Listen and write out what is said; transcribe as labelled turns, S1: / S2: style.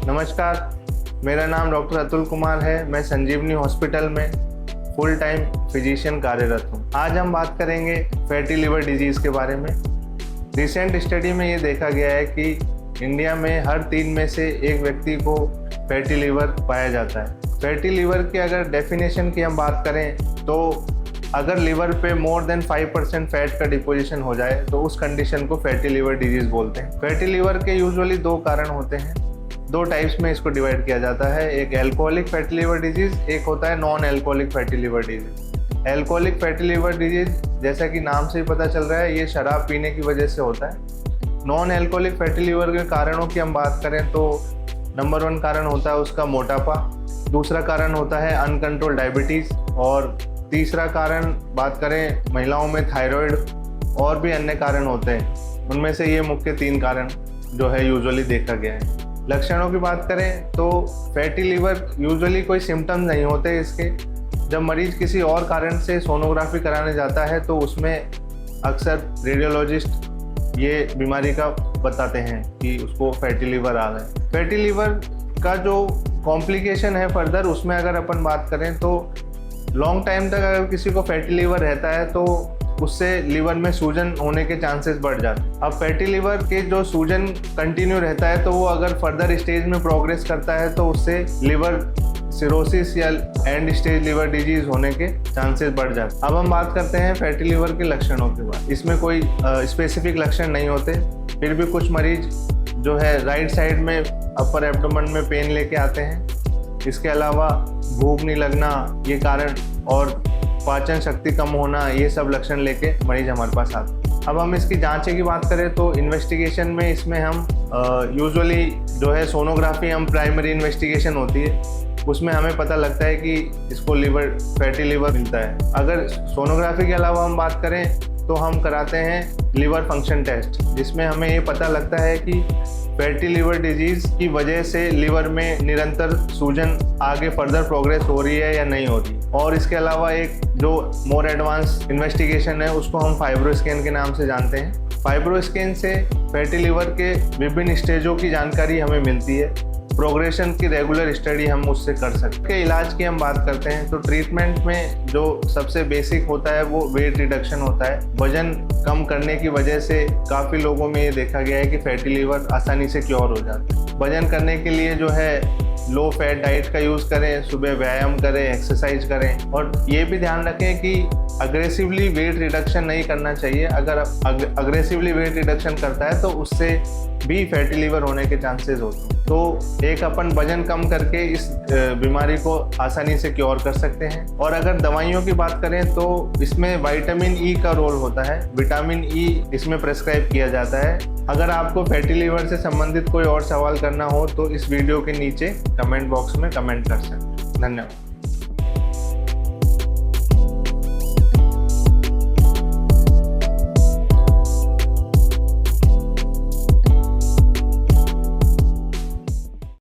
S1: नमस्कार, मेरा नाम डॉक्टर अतुल कुमार है। मैं संजीवनी हॉस्पिटल में फुल टाइम फिजिशियन कार्यरत हूँ। आज हम बात करेंगे फैटी लिवर डिजीज़ के बारे में। रिसेंट स्टडी में ये देखा गया है कि इंडिया में हर 3 में से 1 व्यक्ति को फैटी लिवर पाया जाता है। फैटी लिवर की अगर डेफिनेशन की हम बात करें तो अगर लिवर पे मोर देन 5% फैट का डिपोजिशन हो जाए तो उस कंडीशन को फैटी लिवर डिजीज़ बोलते हैं। फैटी लिवर के यूजुअली 2 कारण होते हैं। 2 टाइप्स में इसको डिवाइड किया जाता है, एक एल्कोहलिक फैटी लिवर डिजीज़, एक होता है non alcoholic fatty liver disease. Alcoholic fatty liver disease जैसा कि नाम से ही पता चल रहा है, ये शराब पीने की वजह से होता है। नॉन एल्कोहलिक फैटी लिवर के कारणों की हम बात करें तो नंबर 1 कारण होता है उसका मोटापा, दूसरा कारण होता है अनकंट्रोल डायबिटीज़ और तीसरा कारण बात करें महिलाओं में थायराइड और भी अन्य कारण होते हैं। उनमें से ये मुख्य 3 कारण जो है यूजुअली देखा गया है। लक्षणों की बात करें तो फैटी लिवर यूजुअली कोई सिम्टम्स नहीं होते इसके। जब मरीज किसी और कारण से सोनोग्राफी कराने जाता है तो उसमें अक्सर रेडियोलॉजिस्ट ये बीमारी का बताते हैं कि उसको फैटी लिवर आ रहा है। फैटी लिवर का जो कॉम्प्लिकेशन है फर्दर, उसमें अगर अपन बात करें तो लॉन्ग टाइम तक अगर किसी को फैटी लिवर रहता है तो उससे लिवर में सूजन होने के चांसेस बढ़ जाते हैं। अब फैटी लिवर के जो सूजन कंटिन्यू रहता है तो वो अगर फर्दर स्टेज में प्रोग्रेस करता है तो उससे लिवर सिरोसिस या एंड स्टेज लिवर डिजीज होने के चांसेस बढ़ जाते हैं। अब हम बात करते हैं फैटी लिवर के लक्षणों के बाद। इसमें कोई स्पेसिफिक लक्षण नहीं होते, फिर भी कुछ मरीज जो है राइट साइड में अपर एब्डोमेन में पेन लेके आते हैं। इसके अलावा भूख नहीं लगना ये कारण और पाचन शक्ति कम होना, ये सब लक्षण लेके मरीज हमारे पास आते हैं। अब हम इसकी जांच की बात करें तो इन्वेस्टिगेशन में इसमें हम यूजुअली जो है सोनोग्राफी हम प्राइमरी इन्वेस्टिगेशन होती है, उसमें हमें पता लगता है कि इसको लिवर फैटी लिवर मिलता है। अगर सोनोग्राफी के अलावा हम बात करें तो हम कराते हैं लिवर फंक्शन टेस्ट, जिसमें हमें ये पता लगता है कि फैटी लिवर डिजीज़ की वजह से लिवर में निरंतर सूजन आगे फर्दर प्रोग्रेस हो रही है या नहीं हो रही। और इसके अलावा एक जो मोर एडवांस इन्वेस्टिगेशन है उसको हम फाइब्रोस्कैन के नाम से जानते हैं। फाइब्रोस्कैन से फैटी लिवर के विभिन्न स्टेजों की जानकारी हमें मिलती है। प्रोग्रेशन की रेगुलर स्टडी हम उससे कर सकते हैं। इलाज की हम बात करते हैं तो ट्रीटमेंट में जो सबसे बेसिक होता है वो वेट रिडक्शन होता है। वजन कम करने की वजह से काफ़ी लोगों में ये देखा गया है कि फैटी लिवर आसानी से क्योर हो जाता है। वजन करने के लिए जो है लो फैट डाइट का यूज़ करें, सुबह व्यायाम करें, एक्सरसाइज करें और ये भी ध्यान रखें कि अग्रेसिवली वेट रिडक्शन नहीं करना चाहिए। अगर अग्रेसिवली वेट रिडक्शन करता है तो उससे भी फैटी लिवर होने के चांसेस होते हैं। तो एक अपन वजन कम करके इस बीमारी को आसानी से क्योर कर सकते हैं। और अगर दवाइयों की बात करें तो इसमें विटामिन ई का रोल होता है। विटामिन ई इसमें प्रेस्क्राइब किया जाता है। अगर आपको फैटी लिवर से संबंधित कोई और सवाल करना हो तो इस वीडियो के नीचे कमेंट बॉक्स में कमेंट कर सकते हैं। धन्यवाद।